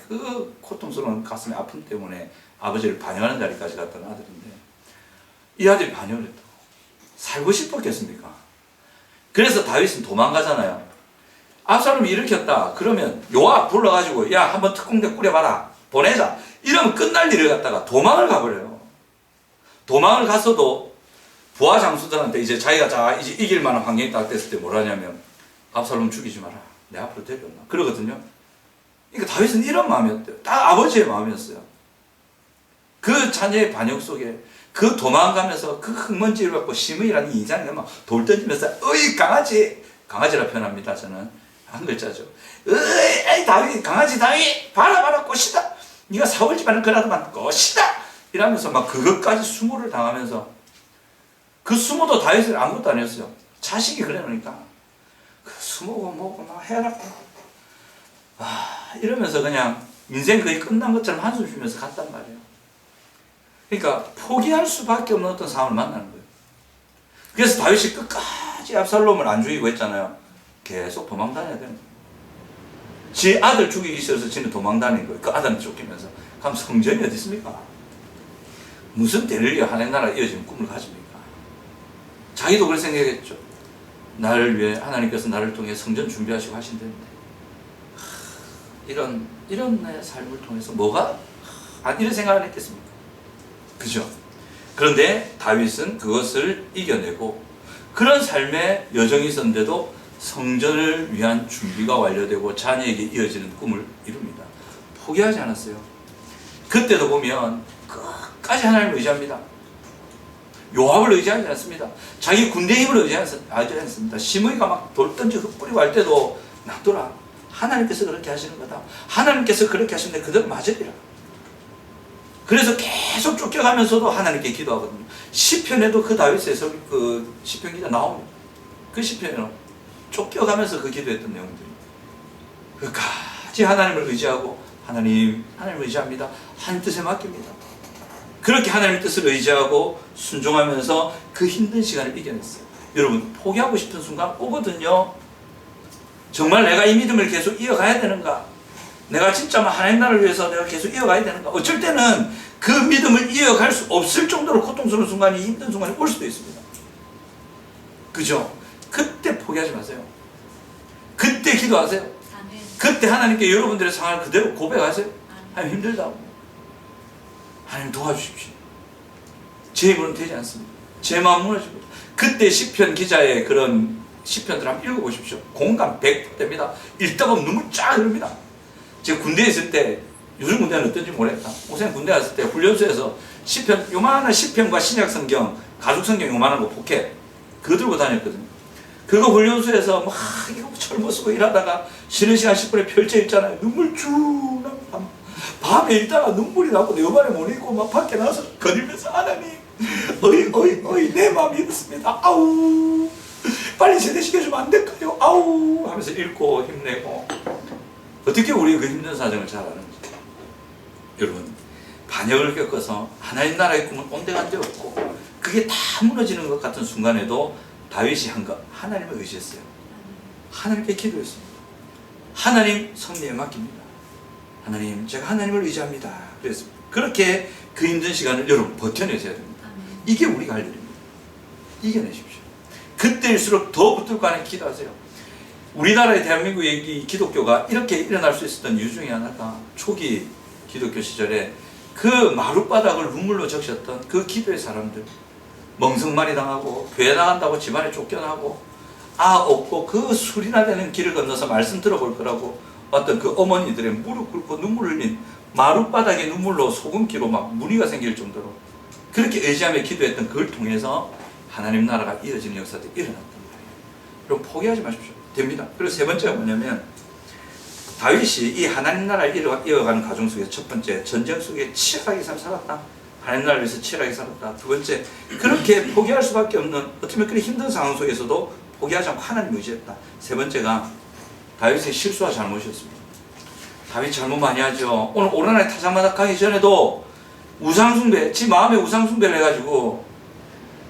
그 고통스러운 가슴의 아픔 때문에 아버지를 반역하는 자리까지 갔던 아들인데 이 아들이 반역을 했다고 살고 싶었겠습니까? 그래서 다윗은 도망가잖아요. 압살롬이 일으켰다 그러면 요압 불러가지고 야 한번 특공대 꾸려봐라 보내자 이러면 끝날 일을 갖다가 도망을 가버려요. 도망을 갔어도 부하 장수들한테 이제 자기가 자 이제 이길 만한 환경이 딱 됐을 때 뭐라냐면 압살롬 죽이지 마라 내 앞으로 데려온다 그러거든요. 그러니까 다윗은 이런 마음이었대요. 딱 아버지의 마음이었어요. 그 자녀의 반역 속에 그 도망가면서 그 흙먼지를 갖고 시므이라는 이장이가 막 돌 던지면서 어이 강아지 강아지라 표현합니다. 저는 한 글자죠. 어이 다윗 강아지 다윗 봐라 꽃이다 네가 사울 집안은 그나도만 꽃이다 이러면서 막 그것까지 수모를 당하면서 그 수모도 다윗을 아무것도 안 했어요. 자식이 그래 놓으니까 그 수모고 뭐고 막 해라 이러면서 그냥 인생 거의 끝난 것처럼 한숨 쉬면서 갔단 말이에요. 그러니까 포기할 수밖에 없는 어떤 상황을 만나는 거예요. 그래서 다윗이 끝까지 압살롬을 안 죽이고 했잖아요. 계속 도망 다녀야 되는 거예요. 지 아들 죽이기 싫어서 지는 도망 다니는 거예요. 그 아들한테 쫓기면서. 그럼 성전이 어디 있습니까? 무슨 대를 위해 하나님 나라가 이어지는 꿈을 가집니까? 자기도 그렇게 생각했죠. 나를 위해 하나님께서 나를 통해 성전 준비하시고 하신다는데 이런 내 삶을 통해서 뭐가 이런 생각을 했겠습니까? 그죠? 그런데 다윗은 그것을 이겨내고 그런 삶의 여정이 있었는데도 성전을 위한 준비가 완료되고 자녀에게 이어지는 꿈을 이룹니다. 포기하지 않았어요. 그때도 보면 끝까지 하나님을 의지합니다. 요압을 의지하지 않습니다. 자기 군대 힘을 의지하지 않습니다. 시므이가 막 돌 던져 흩뿌리고 할 때도 놔둬라. 하나님께서 그렇게 하시는 거다. 하나님께서 그렇게 하시는데 그대로 맞으리라. 그래서 계속 쫓겨가면서도 하나님께 기도하거든요. 시편에도 그 다윗에서 그 시편 기자 나옵니다. 그 시편에는 쫓겨가면서 그 기도했던 내용들이 끝까지 하나님을 의지하고 하나님을 의지합니다. 하나님 뜻에 맡깁니다. 그렇게 하나님의 뜻을 의지하고 순종하면서 그 힘든 시간을 이겨냈어요. 여러분 포기하고 싶은 순간 오거든요. 정말 내가 이 믿음을 계속 이어가야 되는가? 내가 진짜 하나님 나라를 위해서 내가 계속 이어가야 되는가? 어쩔 때는 그 믿음을 이어갈 수 없을 정도로 고통스러운 순간이 힘든 순간이 올 수도 있습니다. 그죠? 그때 포기하지 마세요. 그때 기도하세요. 그때 하나님께 여러분들의 상황을 그대로 고백하세요. 하나님 힘들다고. 하나님 도와주십시오. 제 힘으로는 되지 않습니다. 제 마음 무너집니다. 그때 시편 기자의 그런 시편들 한번 읽어보십시오. 공감 100% 됩니다. 읽다가 눈물 쫙 흐릅니다. 제가 군대에 있을 때 요즘 군대는 어떤지 모르겠다. 오생 군대 갔을 때 훈련소에서 시편 요만한 시편과 신약 성경 가죽 성경 요만한 거 포켓 그거 들고 다녔거든요. 그거 훈련소에서 막 이거 철모 쓰고 일하다가 쉬는 시간 10분에 펼쳐 있잖아요. 눈물 쭉 나고 밤에 읽다가 눈물이 나고 내 요만에 못 읽고 막 밖에 나와서 거들면서 하나님 어이 내 마음이 이렇습니다. 아우 빨리 제대시켜주면 안 될까요? 아우 하면서 읽고 힘내고 어떻게 우리 그 힘든 사정을 잘 아는지. 여러분 반역을 겪어서 하나님 나라의 꿈은 온데간데 없고 그게 다 무너지는 것 같은 순간에도 다윗이 한 것 하나님을 의지했어요. 하나님께 기도했습니다. 하나님 섭리에 맡깁니다. 하나님 제가 하나님을 의지합니다. 그랬습니다. 그렇게 그 힘든 시간을 여러분 버텨내셔야 됩니다. 이게 우리가 할 일입니다. 이겨내십시오. 그때일수록 더 붙들고 하나님 기도하세요. 우리나라의 대한민국의 이 기독교가 이렇게 일어날 수 있었던 이유 중에 하나가 초기 기독교 시절에 그 마룻바닥을 눈물로 적셨던 그 기도의 사람들, 멍석말이 당하고 교회 나간다고 집안에 쫓겨나고 없고 그 술이나 되는 길을 건너서 말씀 들어볼 거라고 어떤 그 어머니들의 무릎 꿇고 눈물을 흘린 마룻바닥에 눈물로 소금기로 막 무늬가 생길 정도로 그렇게 의지하며 기도했던 그걸 통해서 하나님 나라가 이어지는 역사들이 일어났단 말이에요. 그럼 포기하지 마십시오. 됩니다. 그리고 세 번째가 뭐냐면 다윗이 이 하나님 나라를 이어가는 과정 속에서 첫 번째, 전쟁 속에 치열하게 살았다. 하나님 나라를 위해서 치열하게 살았다. 두 번째, 그렇게 포기할 수밖에 없는 어쩌면 그런 힘든 상황 속에서도 포기하지 않고 하나님을 의지했다. 세 번째가 다윗의 실수와 잘못이었습니다. 다윗 잘못 많이 하죠. 오늘 오르나의 타작마당 가기 전에도 우상숭배, 지 마음에 우상숭배를 해가지고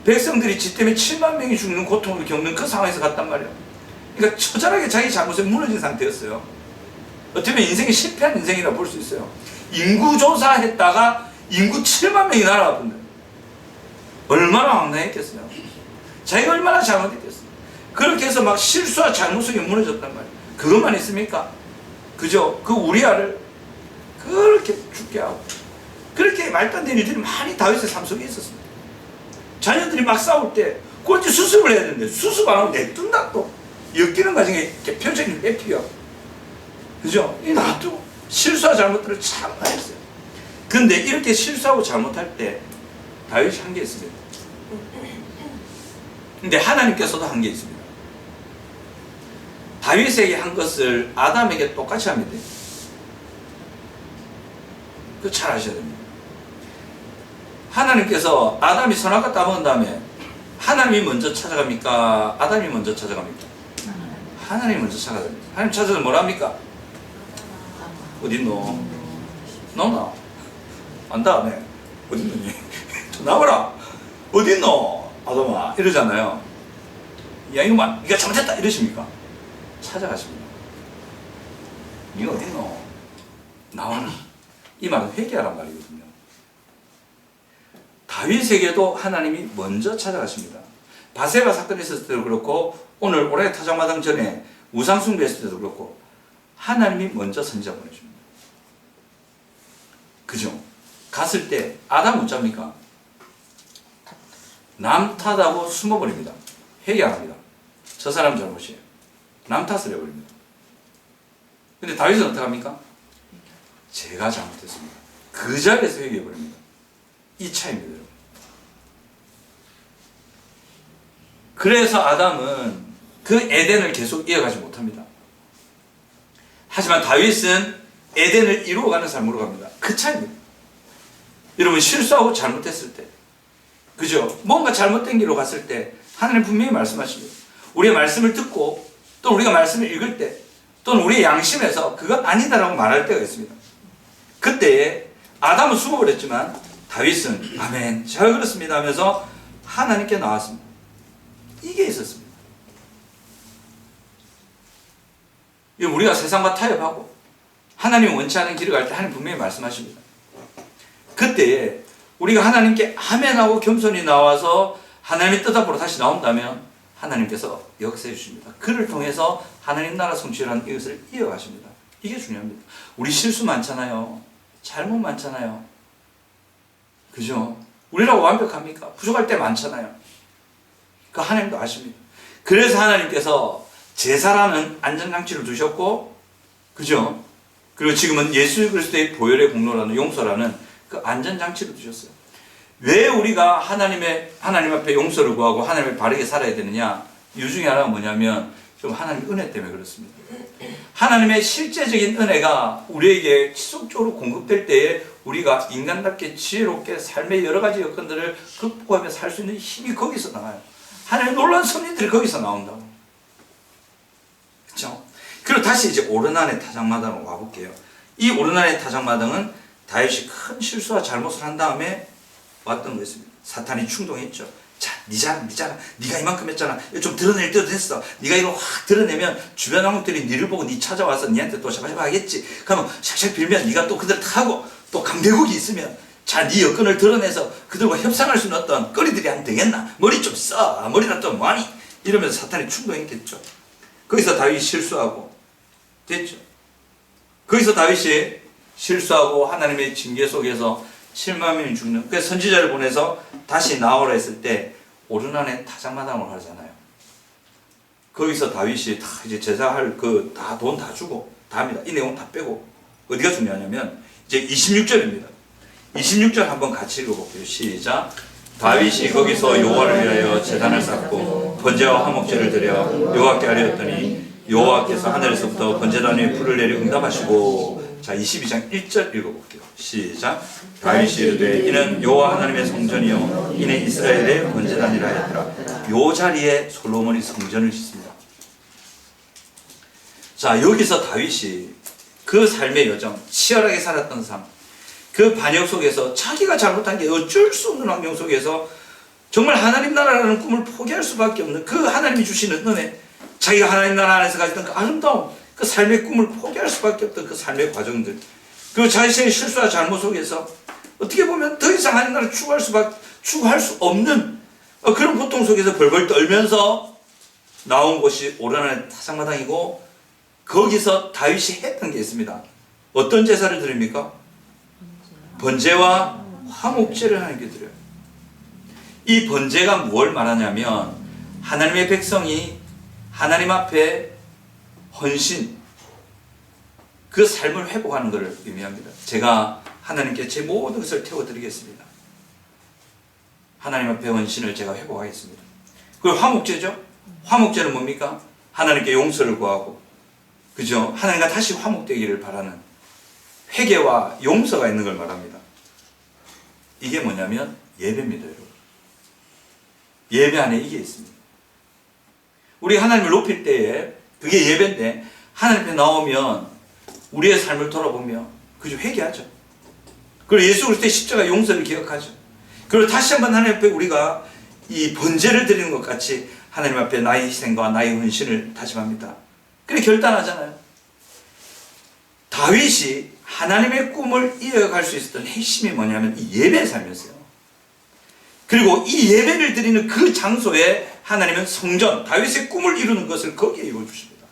백성들이 지 때문에 7만 명이 죽는 고통을 겪는 그 상황에서 갔단 말이에요. 그러니까 처절하게 자기 잘못에 무너진 상태였어요. 어쩌면 인생이 실패한 인생이라 볼 수 있어요. 인구조사했다가 인구 7만 명이 날아가던데 얼마나 황당했겠어요. 자기가 얼마나 잘못했겠어요. 그렇게 해서 막 실수와 잘못 속에 무너졌단 말이에요. 그것만 있습니까? 그죠? 그 우리아를 그렇게 죽게 하고 그렇게 말도 안 되는 일들이 많이 다윗의 삶 속에 있었습니다. 자녀들이 막 싸울 때 꼴찌 수습을 해야 되는데 수습 안 하고 내둔다 또 엮이는 과정에 이렇게 표정이 뺏기요. 그죠? 이 놔두고 실수와 잘못들을 참 많이 했어요. 근데 이렇게 실수하고 잘못할 때 다윗이 한 게 있습니다. 근데 하나님께서도 한 게 있습니다. 다윗에게 한 것을 아담에게 똑같이 하면 돼요. 그거 잘 아셔야 됩니다. 하나님께서 아담이 선악과 따먹은 다음에 하나님이 먼저 찾아갑니까? 아담이 먼저 찾아갑니까? 하나님이 먼저 찾아갑니다. 하나님 찾아서 뭐라 합니까? 어딨노? 나오나? 안 다음에 어딨노니? 나와라! 어딨노? 아담아 이러잖아요. 야 이놈아 네가 잘못했다 이러십니까? 찾아가십니다. 네가 어딨노? 나와라. 이 말은 회개하란 말이거든요. 다윗에게도 하나님이 먼저 찾아가십니다. 바세바 사건이 있었을 때도 그렇고 오늘 올해 타작마당 전에 우상숭배했을 때도 그렇고 하나님이 먼저 선지자 보내줍니다. 그죠? 갔을 때 아담 어쩝니까? 남 탓하고 숨어버립니다. 회개 안 합니다. 저 사람 잘못이에요. 남 탓을 해버립니다. 근데 다윗은 어떻게 합니까? 제가 잘못했습니다. 그 자리에서 회개해버립니다. 이 차이입니다. 여러분. 그래서 아담은 그 에덴을 계속 이어가지 못합니다. 하지만 다윗은 에덴을 이루어가는 삶으로 갑니다. 그 차이입니다. 여러분 실수하고 잘못했을 때 그죠? 뭔가 잘못된 길로 갔을 때 하나님 분명히 말씀하십니다. 우리의 말씀을 듣고 또 우리가 말씀을 읽을 때 또는 우리의 양심에서 그거 아니다라고 말할 때가 있습니다. 그때 아담은 숨어버렸지만 다윗은 아멘 잘 그렇습니다 하면서 하나님께 나왔습니다. 이게 있었습니다. 우리가 세상과 타협하고 하나님이 원치 않은 길을 갈 때 하나님 분명히 말씀하십니다. 그때 우리가 하나님께 아멘하고 겸손히 나와서 하나님의 뜻 앞으로 다시 나온다면 하나님께서 역사해 주십니다. 그를 통해서 하나님 나라 성취라는 이것을 이어가십니다. 이게 중요합니다. 우리 실수 많잖아요. 잘못 많잖아요. 그죠? 우리라고 완벽합니까? 부족할 때 많잖아요. 그 하나님도 아십니다. 그래서 하나님께서 제사라는 안전장치를 두셨고 그죠? 그리고 지금은 예수 그리스도의 보혈의 공로라는 용서라는 그 안전장치를 두셨어요. 왜 우리가 하나님 앞에 용서를 구하고 하나님을 바르게 살아야 되느냐? 이유 중에 하나가 뭐냐면 좀 하나님의 은혜 때문에 그렇습니다. 하나님의 실제적인 은혜가 우리에게 지속적으로 공급될 때에 우리가 인간답게 지혜롭게 삶의 여러 가지 여건들을 극복하며 살 수 있는 힘이 거기서 나와요. 하나님의 놀라운 섭리들이 거기서 나온다고. 그렇죠? 그리고 다시 이제 오르난의 타작마당으로 와볼게요. 이 오르난의 타작마당은 다윗이 큰 실수와 잘못을 한 다음에 왔던 거였습니다. 사탄이 충동했죠. 자, 니잖아. 네가 이만큼 했잖아. 좀 드러낼 때도 됐어. 네가 이걸 확 드러내면 주변 왕국들이 니를 보고 니 찾아와서 니한테 또 샤바샤바 하겠지. 그러면 샥샥 빌면 네가 또 그들 타고 또 강대국이 있으면 자, 네 여건을 드러내서 그들과 협상할 수 있는 어떤 거리들이 안 되겠나? 머리 좀 써. 머리나 또 뭐하니? 이러면서 사탄이 충동했겠죠. 거기서 다윗이 실수하고 됐죠. 거기서 다윗이 실수하고 하나님의 징계 속에서 7만 명이 죽는. 그래서 선지자를 보내서 다시 나오라 했을 때 오르난에 타작마당을 하잖아요. 거기서 다윗이 다 이제 제사할 그 다 돈 다 주고 다 합니다. 이 내용 다 빼고 어디가 중요하냐면 이제 26절입니다. 26절 한번 같이 읽어볼게요. 시작. 다윗이 거기서 여호와를 위하여 제단을 쌓고 번제와 화목제를 드려 여호와께 아뢰었더니 여호와께서 하늘에서부터 번제단 위에 불을 내려 응답하시고. 자, 22장 1절 읽어볼게요. 시작. 다윗이 이르되 이는 여호와 하나님의 성전이요 이는 이스라엘의 번제단이라 했더라. 요 자리에 솔로몬이 성전을 짓습니다. 자, 여기서 다윗이 그 삶의 여정, 치열하게 살았던 삶, 그 반역 속에서 자기가 잘못한 게 어쩔 수 없는 환경 속에서 정말 하나님 나라라는 꿈을 포기할 수밖에 없는 그 하나님이 주시는 은혜, 자기가 하나님 나라 안에서 가졌던 그 아름다움, 그 삶의 꿈을 포기할 수밖에 없던 그 삶의 과정들, 그리고 자신의 실수와 잘못 속에서 어떻게 보면 더 이상 하나님 나라를 추구할 수 없는 그런 고통 속에서 벌벌 떨면서 나온 곳이 오르난의 타작마당이고, 거기서 다윗이 했던 게 있습니다. 어떤 제사를 드립니까? 번제와 화목제를 하나님께 드려요. 이 번제가 무엇을 말하냐면 하나님의 백성이 하나님 앞에 헌신, 그 삶을 회복하는 것을 의미합니다. 제가 하나님께 제 모든 것을 태워드리겠습니다. 하나님 앞에 헌신을 제가 회복하겠습니다. 그리고 화목제죠. 화목제는 뭡니까? 하나님께 용서를 구하고, 그죠? 하나님과 다시 화목되기를 바라는 회개와 용서가 있는 걸 말합니다. 이게 뭐냐면 예배입니다, 여러분. 예배 안에 이게 있습니다. 우리 하나님을 높일 때에 그게 예배인데, 하나님 앞에 나오면 우리의 삶을 돌아보며 그저 회개하죠. 그리고 예수 그리스도의 십자가 용서를 기억하죠. 그리고 다시 한번 하나님 앞에 우리가 이 번제를 드리는 것 같이 하나님 앞에 나의 희생과 나의 헌신을 다짐합니다. 그래 결단하잖아요. 다윗이 하나님의 꿈을 이어갈 수 있었던 핵심이 뭐냐면 이 예배의 삶이었어요. 그리고 이 예배를 드리는 그 장소에 하나님은 성전, 다윗의 꿈을 이루는 것을 거기에 이루어주십니다.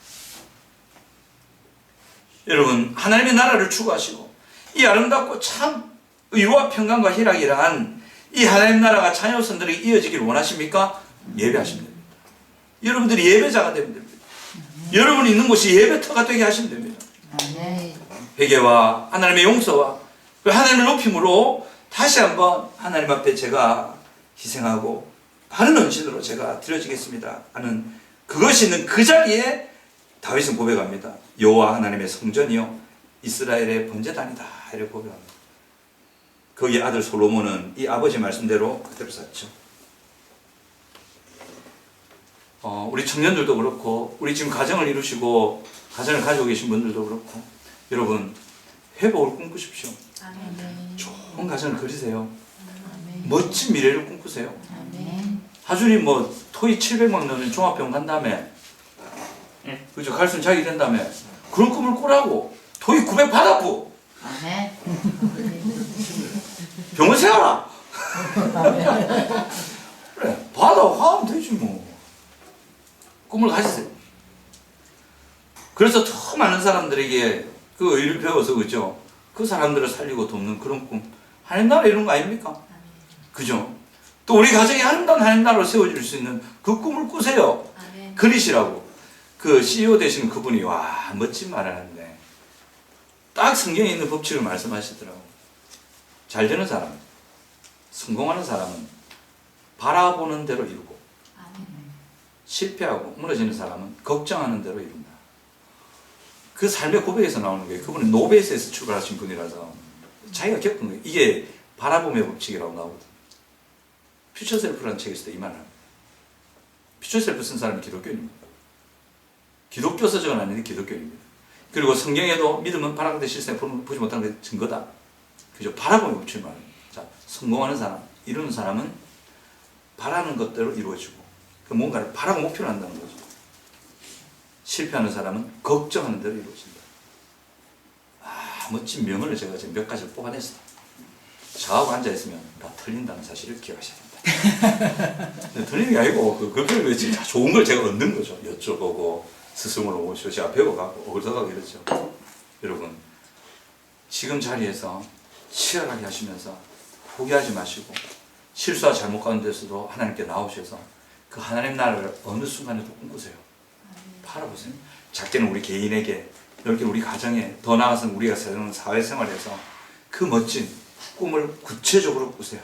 여러분, 하나님의 나라를 추구하시고 이 아름답고 참 의와 평강과 희락이란 이 하나님 나라가 자녀선들에게 이어지기를 원하십니까? 예배하시면 됩니다. 여러분들이 예배자가 되면 됩니다. 여러분이 있는 곳이 예배터가 되게 하시면 됩니다. 회개와 하나님의 용서와 하나님의 높임으로 다시 한번 하나님 앞에 제가 희생하고 바른 헌신으로 제가 드려지겠습니다 하는 그것이 있는 그 자리에 다윗은 고백합니다. 여호와 하나님의 성전이요 이스라엘의 번제단이다 이렇게 고백합니다. 거기 아들 솔로몬은 이 아버지 말씀대로 그대로 샀죠. 우리 청년들도 그렇고 우리 지금 가정을 이루시고 가정을 가지고 계신 분들도 그렇고 여러분 회복을 꿈꾸십시오. 아멘. 좋은 가정을 그리세요. 멋진 미래를 꿈꾸세요. 아멘. 하준이 뭐 토익 700만 넣으면 종합병원 간 다음에 그죠? 갈 수 있는 자격이 된 다음에 그런 꿈을 꾸라고. 토익 900 받았고 아멘. 병원 세워라. 그래 받아 화하면 되지 뭐. 꿈을 가지세요. 그래서 더 많은 사람들에게 그 의를 배워서 그죠? 그 사람들을 살리고 돕는 그런 꿈. 하나님 나라 이런 거 아닙니까? 그죠? 또 우리 가정이 아름다운 하나님 나라로 세워질 수 있는 그 꿈을 꾸세요. 아멘. 그리시라고. 그 CEO 되시는 그분이 와 멋진 말 하는데 딱 성경에 있는 법칙을 말씀하시더라고. 잘 되는 사람, 성공하는 사람은 바라보는 대로 이루고 실패하고 무너지는 사람은 걱정하는 대로 이룬다. 그 삶의 고백에서 나오는 거예요. 그분은 노베스에서 출발하신 분이라서 자기가 겪은 거예요. 이게 바라봄의 법칙이라고 나오거든요. 퓨처셀프라는 책에서도 이 말을 합니다. 퓨처셀프 쓴 사람이 기독교인입니다. 기독교서 적어놨는데 기독교인입니다. 그리고 성경에도 믿음은 바라보는 실상에 보지 못하는 게 증거다. 그죠? 바라봄의 법칙을 말합니다. 자, 성공하는 사람, 이루는 사람은 바라는 것대로 이루어지고 뭔가를 바라고 목표를 한다는 거죠. 실패하는 사람은 걱정하는 대로 이루어진다. 아, 멋진 명언을 제가 지금 몇 가지를 뽑아냈어요. 저하고 앉아있으면 다 틀린다는 사실을 기억하셔야 됩니다. 틀리는 게 아니고 그걸 진짜 좋은 걸 제가 얻는 거죠. 여쭤보고 스승으로 모시고 제가 배워가고 얻어가고 이러죠. 여러분 지금 자리에서 치열하게 하시면서 포기하지 마시고 실수와 잘못 가운데서도 하나님께 나오셔서 그 하나님 나라를 어느 순간에도 꿈꾸세요. 바라보세요. 작게는 우리 개인에게, 넓게 우리 가정에, 더 나아가서는 우리가 사는 사회생활에서 그 멋진 꿈을 구체적으로 꾸세요.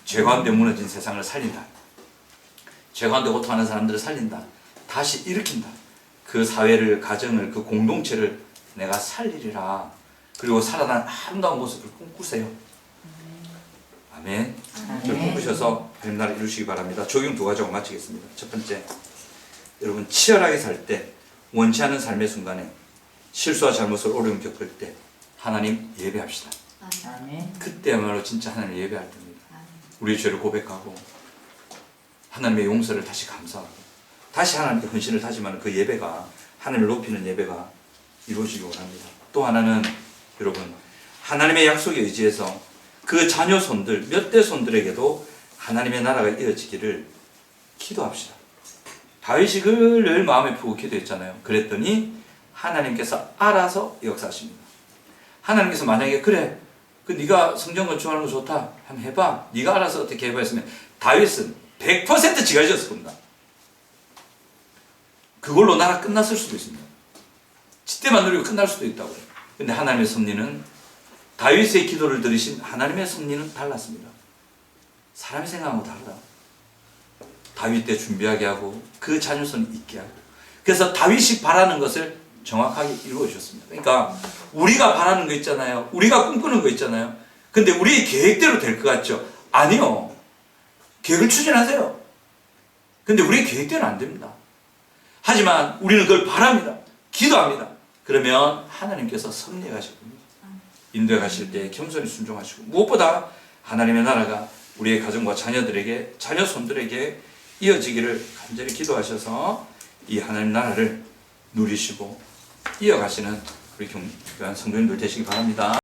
죄 가운데 무너진 세상을 살린다. 죄 가운데 고통하는 사람들을 살린다. 다시 일으킨다. 그 사회를, 가정을, 그 공동체를 내가 살리리라. 그리고 살아난 아름다운 모습을 꿈꾸세요. 아멘. 저 꿈꾸셔서 하나님 나라 이루시기 바랍니다. 적용 두 가지하고 마치겠습니다. 첫 번째, 여러분 치열하게 살 때, 원치 않은 삶의 순간에 실수와 잘못을 어려움 겪을 때 하나님 예배합시다. 아멘. 그때야말로 진짜 하나님을 예배할 때입니다. 우리의 죄를 고백하고 하나님의 용서를 다시 감사하고 다시 하나님께 헌신을 다짐하는 그 예배가, 하나님을 높이는 예배가 이루어지기 원합니다. 또 하나는 여러분, 하나님의 약속에 의지해서 그 자녀 손들, 몇 대 손들에게도 하나님의 나라가 이어지기를 기도합시다. 다윗이 그를 늘 마음에 품고 기도했잖아요. 그랬더니 하나님께서 알아서 역사하십니다. 하나님께서 만약에 그래, 그 네가 성전 건축하는 거 좋다, 한번 해봐, 네가 알아서 어떻게 해봐 했으면 다윗은 100% 지가 지었을 겁니다. 그걸로 나라 끝났을 수도 있습니다. 지때만 누리고 끝날 수도 있다고요. 근데 하나님의 섭리는, 다윗의 기도를 들으신 하나님의 섭리는 달랐습니다. 사람이 생각하고 다르다. 다윗 때 준비하게 하고 그 자녀손을 있게 하고, 그래서 다윗이 바라는 것을 정확하게 이루어 주셨습니다. 그러니까 우리가 바라는 거 있잖아요. 우리가 꿈꾸는 거 있잖아요. 근데 우리의 계획대로 될 것 같죠? 아니요. 계획을 추진하세요. 근데 우리의 계획대로 안 됩니다. 하지만 우리는 그걸 바랍니다. 기도합니다. 그러면 하나님께서 섭리해 가실 겁니다. 인도해 가실 때 겸손히 순종하시고, 무엇보다 하나님의 나라가 우리의 가정과 자녀들에게, 자녀 손들에게 이어지기를 간절히 기도하셔서 이 하나님 나라를 누리시고 이어가시는 우리 교회한 성도님들 되시기 바랍니다.